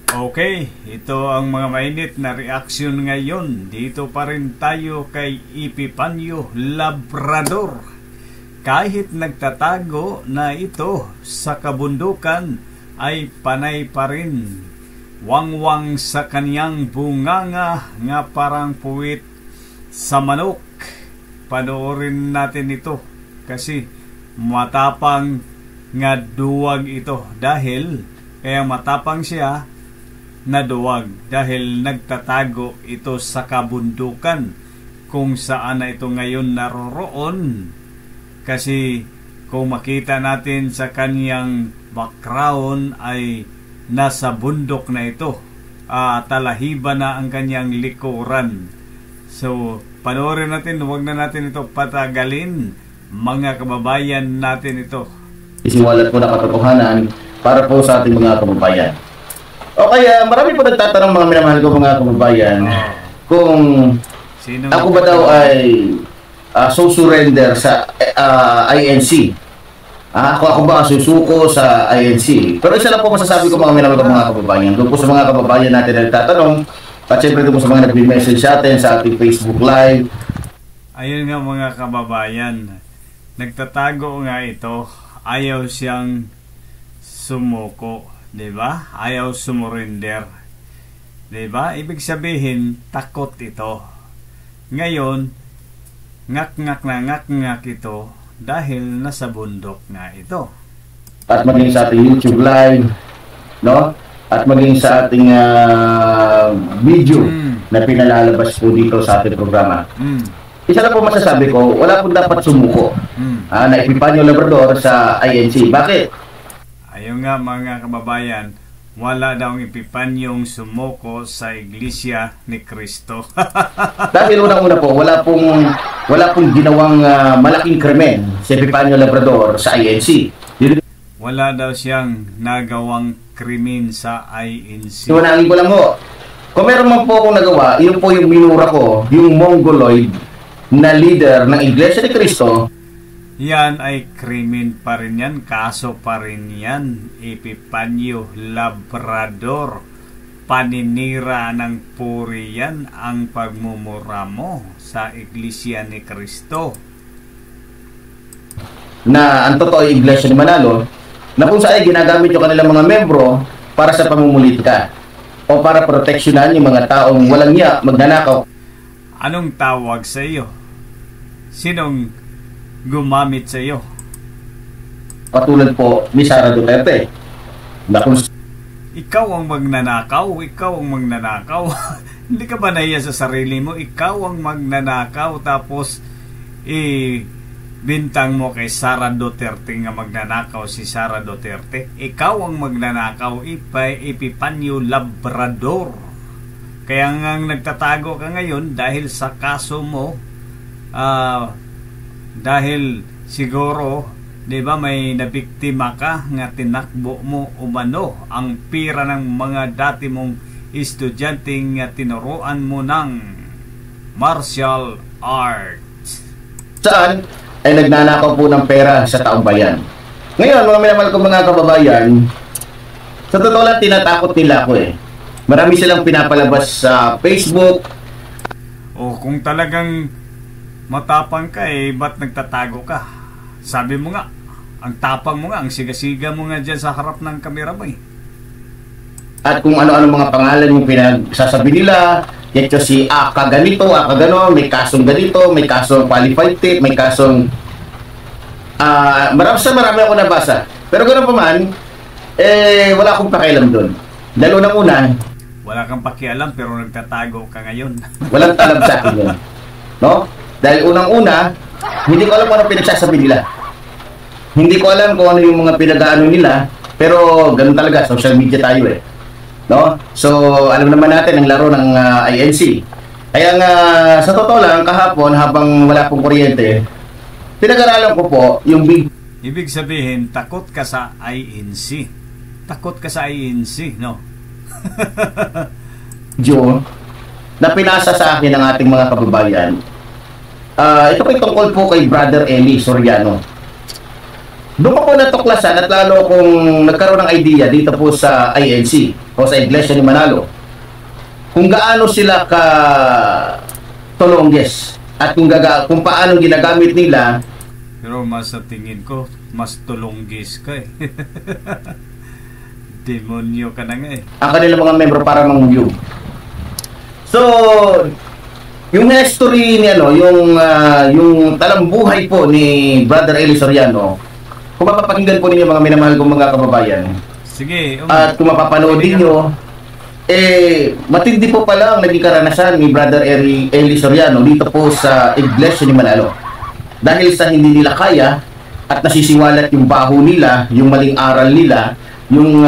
Okay, ito ang mga mainit na reaksyon ngayon. Dito pa rin tayo kay Epipanyo Labrador. Kahit nagtatago na ito sa kabundukan, ay panay pa rin. Wangwang sa kaniyang bunganga nga parang puwit sa manok. Panoorin natin ito kasi matapang nga duwag ito. Dahil kaya matapang siya na duwag dahil nagtatago ito sa kabundukan kung saan na ito ngayon naroroon. Kasi kung makita natin sa kanyang background ay nasa bundok na ito. Talahiba na ang kanyang likuran. So panoorin natin, huwag na natin ito patagalin. Mga kababayan natin ito. Isiwalat ko na katotohanan para po sa ating mga kababayan. O kaya marami po nagtatanong mga minamahal ko mga kababayan kung ako ba daw ay surrender sa INC. Ako ba susuko sa INC? Pero isa lang po masasabi ko mga minamahal ko mga kababayan. Doon po sa mga kababayan natin na nagtatanong at syempre doon po sa mga nag-message sa atin sa ating Facebook Live. Ayun nga mga kababayan, nagtatago nga ito. Ayaw siyang sumuko. Diba? Ayaw sumurrender. Diba? Ibig sabihin, takot ito. Ngayon, ngak-ngak na ngak-ngak ito dahil nasa bundok nga ito. At maging sa ating YouTube Live, no? At maging sa ating video na pinalalabas po dito sa ating programa. Isa lang po masasabi ko, wala po dapat sumuko na Epipanyo Labrador sa INC. Bakit? Ayun nga mga kababayan, wala daw ang Epipanyong sumuko sa Iglesia ni Cristo. Dahil unang-una po, wala pong ginawang malaking krimen si Epipanyo Labrador sa INC. Wala daw siyang nagawang krimen sa INC. Iwanagin ko lang ho. Kung meron man po akong nagawa, yun po yung minura ko, yung Mongoloid na leader ng Iglesia ni Cristo. Yan ay krimen pa rin yan, kaso pa rin yan. Epipanyo Labrador, paninira ng puri yan ang pagmumura mo sa Iglesia ni Cristo. Na ang totoo ay Iglesia ni Manalo, na kung saan ginagamit yung kanilang mga membro para sa pamumulitika o para proteksyonan yung mga taong walang niya magnanakaw. Anong tawag sa iyo? Sinong gumamit sa iyo? Katulad po ni Sara Duterte. Ikaw ang magnanakaw, ikaw ang magnanakaw. Hindi ka ba nahiya sa sarili mo? Ikaw ang magnanakaw tapos bintang mo kay Sara Duterte nga magnanakaw si Sara Duterte. Ikaw ang magnanakaw, Epipanyo Labrador. Kaya nga nagtatago ka ngayon dahil sa kaso mo. Dahil siguro, di ba, may nabiktima ka nga tinakbo mo umano ang pira ng mga dati mong estudyante nga tinuruan mo ng martial arts. Saan ay nagnanakaw po ng pera sa taong bayan. Ngayon, mga minamahal ko mga kababayan, sa totoo lang tinatakot nila ako eh. Marami silang pinapalabas sa Facebook. O kung talagang matapang ka ba't nagtatago ka? Sabi mo nga, ang tapang mo nga, ang siga-siga mo nga dyan sa harap ng kamera mo At kung ano-ano mga pangalan yung pinagsasabi nila, ito si Aka ganito, Aka gano'n, may kasong ganito, may kasong qualified tip, may kasong marami ako nabasa. Pero gano'n pa man, wala akong pakialam doon. Dahil unang-una, wala kang pakialam pero nagtatago ka ngayon. Walang talab sa akin yun. No? Dahil unang-una, hindi ko alam kung ano pinagsasabi nila. Hindi ko alam kung ano yung mga pinag-aano nila, pero ganun talaga, social media tayo No? So, alam naman natin ang laro ng INC. Kaya nga, sa totoo lang, kahapon, habang wala pong kuryente, pinag-aralan ko po yung big... Ibig sabihin, takot ka sa INC. Takot ka sa INC, no? June, na pinasa sa akin ng ating mga kababayan. Ito po tungkol po kay Brother Eli Soriano. Doon ko po natuklasan at lalo kung nagkaroon ng idea dito po sa INC o sa Iglesia ni Manalo kung gaano sila ka tulongges at kung paano ginagamit nila. Pero mas sa tingin ko, mas tulonggis ka eh. Demonyo ka na nga eh. Ang kanilang mga membro para manguyog. So, yung history ni yung talambuhay po ni Brother Eli Soriano, kung mapapakinggan po ninyo mga minamahal kong mga kababayan. Sige. At kung mapapanood ninyo, matindi po pala ang naging karanasan ni Brother Eli Soriano dito po sa Iglesia ni Manalo. Dahil sa hindi nila kaya at nasisiwalat yung baho nila, yung maling aral nila, yung...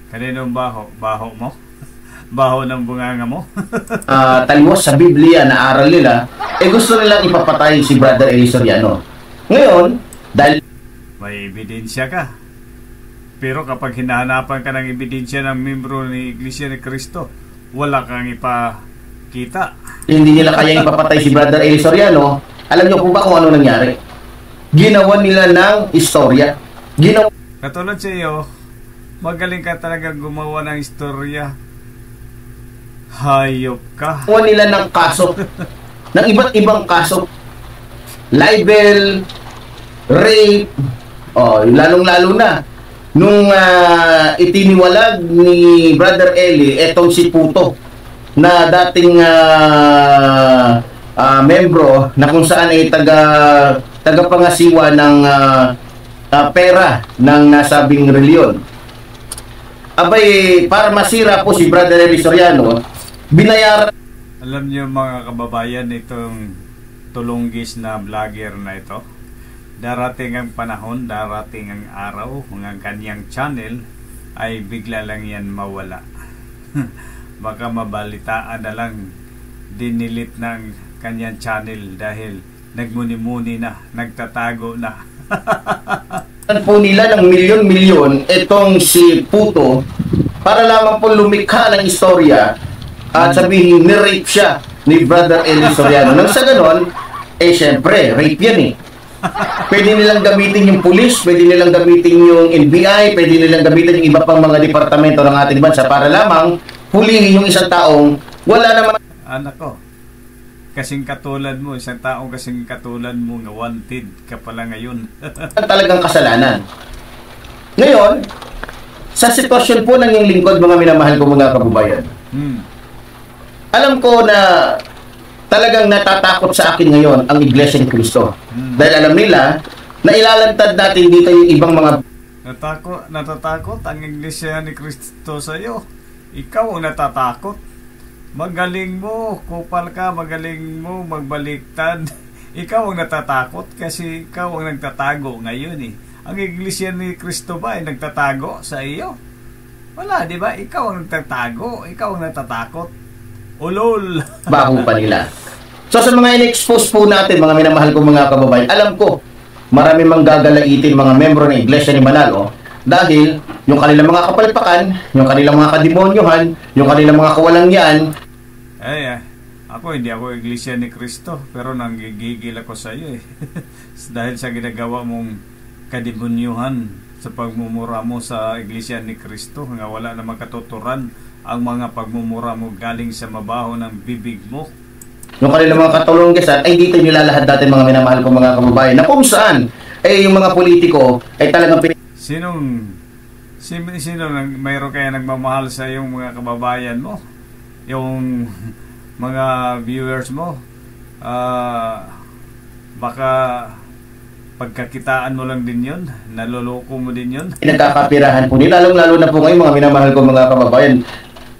Kaninong baho? Baho mo? Baho ng bunganga mo? Taliwas sa Biblia na aral nila, gusto nilang ipapatay si Brother Eli Soriano. Ngayon, dahil... May ebidensya ka. Pero kapag hinahanapan ka ng ebidensya ng membro ni Iglesia ni Cristo, wala kang ipakita. Hindi nila kaya ipapatay si Brother Eli Soriano. Alam niyo po ba kung ano nangyari? Ginawa nila ng istorya. Katulad sa iyo, magaling ka talaga gumawa ng istorya. Hayop ka. Ginawa nila ng kaso. Ng iba't ibang kaso. Libel, rape, lalong-lalo na. Nung itiniwalag ni Brother Eli, etong si Puto, na dating membro na kung saan ay tagapangasiwa ng pera ng nasabing reliyon. Abay, para masira po si Brother Eli Soriano, binayaran. Alam niyo mga kababayan, itong tulunggis na vlogger na ito, darating ang panahon, darating ang araw, ang kanyang channel ay bigla lang yan mawala. Baka mabalitaan na lang dinilit ng kanyang channel dahil nagmuni-muni na, nagtatago na. Po nila ng milyon-milyon itong si Puto para lamang po lumikha ng istorya at sabihin ni-rape siya ni Brother Eli Soriano. Nang sa ganon, syempre, rape yan eh. Pwede nilang gamitin yung pulis, pwede nilang gamitin yung NBI, pwede nilang gamitin yung iba pang mga departamento ng ating bansa para lamang hulihin yung isang taong wala naman. Anak ko, kasing katulad mo, isang taong kasing katulad mo nga wanted ka pala ngayon. Talagang kasalanan. Ngayon, sa sitwasyon po ng iyong lingkod, mga minamahal ko mga kababayan, alam ko na talagang natatakot sa akin ngayon ang Iglesia ni Cristo. Dahil alam nila na ilalantad natin dito yung ibang mga... Natatakot ang Iglesia ni Cristo sa iyo. Ikaw ang natatakot. Magaling mo, kupal ka, magaling mo magbaliktad. Ikaw ang natatakot kasi ikaw ang nagtatago ngayon eh. Ang Iglesia ni Cristo ba ay nagtatago sa iyo? Wala, di ba? Ikaw ang nagtatago, ikaw ang natatakot. Ulol! Bago pa nila. So sa mga in-expose po natin, mga minamahal kong mga kababayan, alam ko, marami mang gagalaitin mga membro ng Iglesia ni Manalo dahil yung kanilang mga kapalpakan, yung kanilang mga kademonyohan, yung kanilang mga kawalangyaan. Hindi ako Iglesia ni Cristo, pero nanggigigil ako sa iyo eh. Dahil sa ginagawa mong kademonyuhan sa pagmumura mo sa Iglesia ni Cristo, nga wala namang katuturan ang mga pagmumura mo galing sa mabaho ng bibig mo. Yung kanilang mga katulonggesan ay dito nilalahad natin mga minamahal kong mga kababayan na kung saan yung mga politiko ay talagang Sino mayroon kaya nagmamahal sa yung mga kababayan mo? Yung mga viewers mo? Baka pagkakitaan mo lang din yun? Naloloko mo din yun? Nagkakapirahan po nila, lalo na po ngayon mga minamahal kong mga kababayan,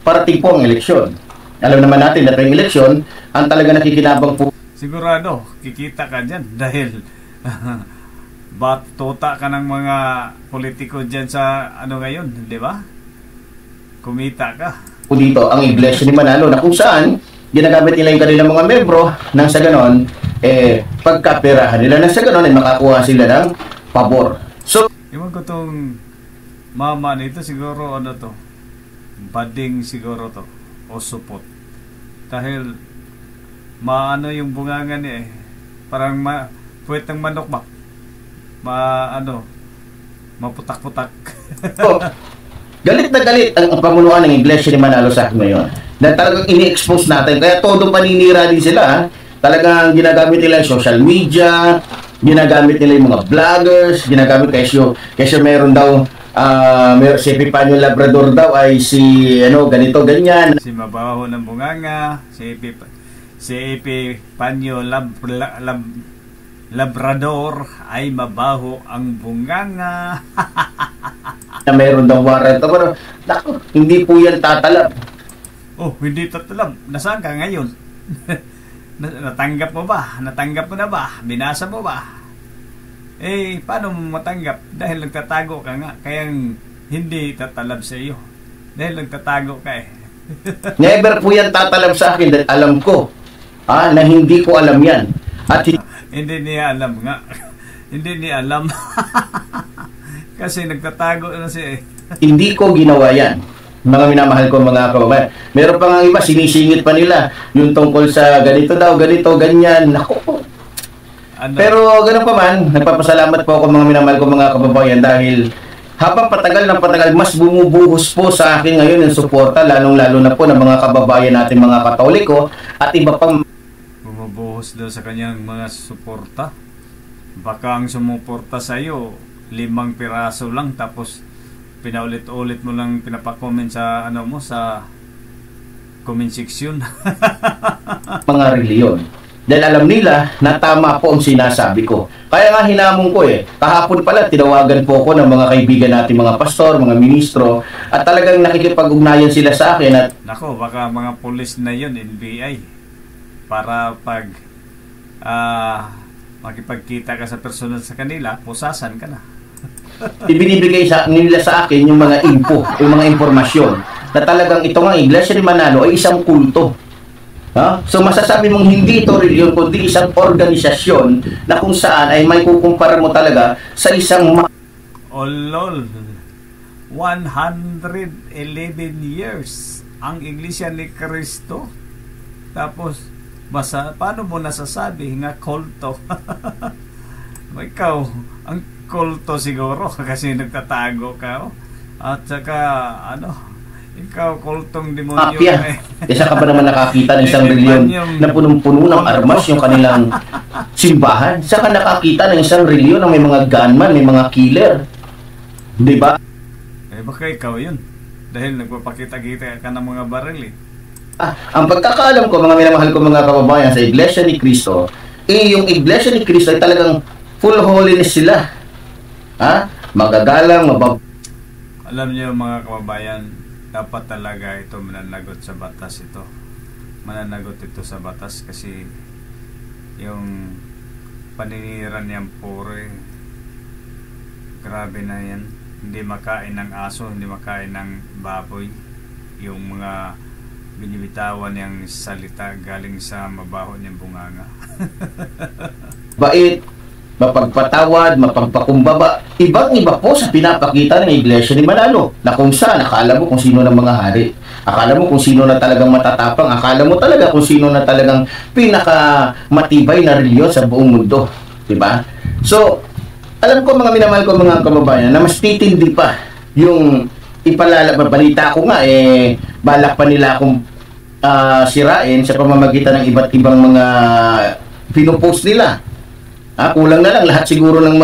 parating po ang eleksyon. Alam naman natin na yung eleksyon, ang talaga nakikinabang po. Sigurado, kikita ka dyan dahil batuta ka ng mga politiko dyan sa ngayon, di ba? Kumita ka. Po dito ang Iglesia ni Manalo na kung saan ginagamit nila yung kanilang mga membro nang sa ganon, pagkapirahan nila nang sa ganon ay makakuha sila ng pabor. So, iwan ko tong mama nito siguro bading siguro to o supot. Dahil maano yung bunganga niya parang puwet ng manok ba? ano, maputak-putak. So, galit na galit ang pamunuan ng Iglesia ni Manalo sa akin ngayon. Na talagang ini-expose natin. Kaya todo paninira din sila. Ha? Talagang ginagamit nila yung social media, ginagamit nila yung mga vloggers, ginagamit kasi meron daw, si Epipanyo Labrador daw ay si, ano, ganito, ganyan. Si Mabaho ng Bunganga, si Epipanyo Labrador ay mabaho ang bunganga. Na meron daw warrant. Pero, naku, hindi po yan tatalab. Oh, hindi tatalab. Nasaan ka ngayon? Natanggap mo ba? Natanggap mo na ba? Binasa mo ba? Eh, paano mo matanggap? Dahil nagtatago ka nga. Kaya hindi tatalab sa iyo. Dahil nagtatago ka eh. Never po yan tatalab sa akin dahil alam ko na hindi ko alam yan. At hindi niya alam nga. Hindi niya alam. Kasi nagtatago na siya eh. Hindi ko ginawa yan. Mga minamahal ko mga kababayan. Meron pa nga iba, sinisingit pa nila. Yung tungkol sa ganito daw, ganito, ganyan. Naku. Ano? Pero ganun pa man, nagpapasalamat po ako mga minamahal ko mga kababayan dahil habang patagal ng patagal, mas bumubuhos po sa akin ngayon yung suporta, lalong-lalo na po ng mga kababayan natin mga Katoliko at iba pang bumubuhos daw sa kanyang mga suporta. Baka ang sumuporta sa iyo 5 piraso lang tapos pinaulit-ulit mo lang pinapakomment sa ano mo sa comment section. Mga reliyon. Dahil alam nila na tama po ang sinasabi ko. Kaya nga hinamon ko kahapon pala tinawagan po ako ng mga kaibigan natin, mga pastor, mga ministro, at talagang nakikipag-ugnayan sila sa akin at nako, baka mga pulis na yun, NBI, para pag makipagkita ka sa personal sa kanila, pusasan ka na. ibinibigay nila sa akin yung mga info, yung mga impormasyon na talagang ito nga Iglesia ni Manalo ay isang kulto. So masasabi mong hindi ito reliyon kundi isang organisasyon na kung saan ay may kukumpara mo talaga sa isang oh lol, 111 years ang Iglesia ni Cristo. Tapos paano mo nasasabi nga kulto? Ikaw, ang kulto siguro kasi nagtatago ka. At saka ikaw kultong demonyo. Isa ka ba naman nakakita ng isang reliyon na punong-puno ng armas yung kanilang simbahan? Isa ka nakakita ng isang reliyon na may mga gunman, may mga killer? Di ba? Baka ikaw yun. Dahil nagpapakita-kita ka ng mga baril eh. Ang pagkakaalam ko mga minamahal ko mga kababayan sa Iglesia ni Cristo, yung Iglesia ni Cristo ay talagang full holiness sila. Magagalang, alam niyo mga kababayan, dapat talaga ito mananagot sa batas ito. Mananagot ito sa batas kasi yung paninira niyang pure, grabe na yan. Hindi makain ng aso, hindi makain ng baboy. Yung mga binibitawan niyang salita galing sa mabaho niyang bunganga. Bait, mapagpatawad, mapagpakumbaba. Ibang-iba po sa pinapakita ng Iglesia ni Manalo na kung saan akala mo kung sino ng mga hari. Akala mo kung sino na talagang matatapang. Akala mo talaga kung sino na talagang pinakamatibay na reliyon sa buong mundo. Diba? So, alam ko mga minamahal ko mga kababayan na mas titindi pa yung balita ko nga balak pa nila akong sirain sa pamamagitan ng iba't ibang mga pinopost nila. Kulang na lang lahat siguro ng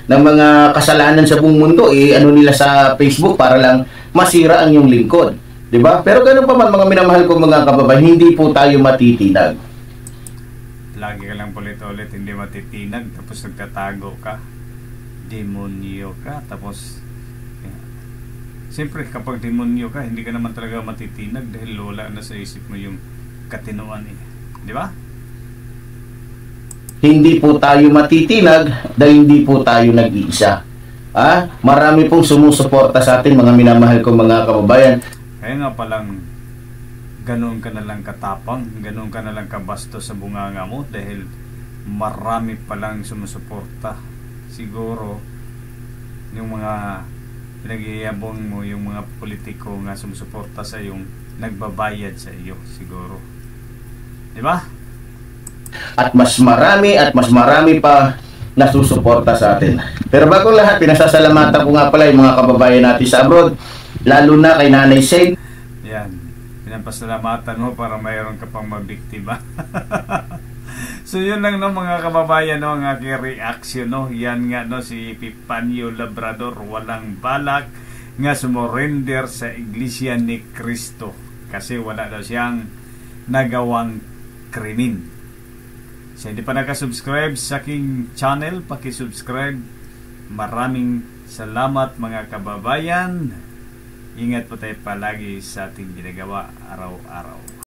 mga kasalanan sa buong mundo nila sa Facebook para lang masira ang iyong lingkod, 'di ba? Pero ganoon pa man mga minamahal ko mga kababayan, hindi po tayo matitinag. Lagi ka lang ulit-ulit hindi matitinag tapos nagtatago ka. Demonyo ka tapos siyempre kapag demonyo ka, hindi ka naman talaga matitinag dahil wala na sa isip mo yung katinuan di ba? Hindi po tayo matitinag dahil hindi po tayo nag-iisa. Marami pong sumusuporta sa atin mga minamahal ko mga kababayan. Kaya nga palang ganoon ka na lang katapang, ganoon ka na lang kabasto sa bunganga mo dahil marami palang sumusuporta. Siguro yung mga pinaghihiyabong mo, yung mga politiko nga sumusuporta sa yung nagbabayad sa iyo siguro. Di ba? At mas marami pa nasusuporta sa atin. Pero bago lahat, pinasasalamatan ko nga pala yung mga kababayan natin sa abroad, lalo na kay Nanay Seng. Yan, pinapasalamatan mo para mayroon ka pang mabiktima. So yun lang no mga kababayan no, ang aking reaction no. Yan nga no, si Epifanio Labrador walang balak nga sumurrender sa Iglesia ni Cristo kasi wala daw siyang nagawang krimen. So hindi pa nakasubscribe sa aking channel, pakisubscribe. Maraming salamat mga kababayan. Ingat po tayo palagi sa ating ginagawa araw-araw.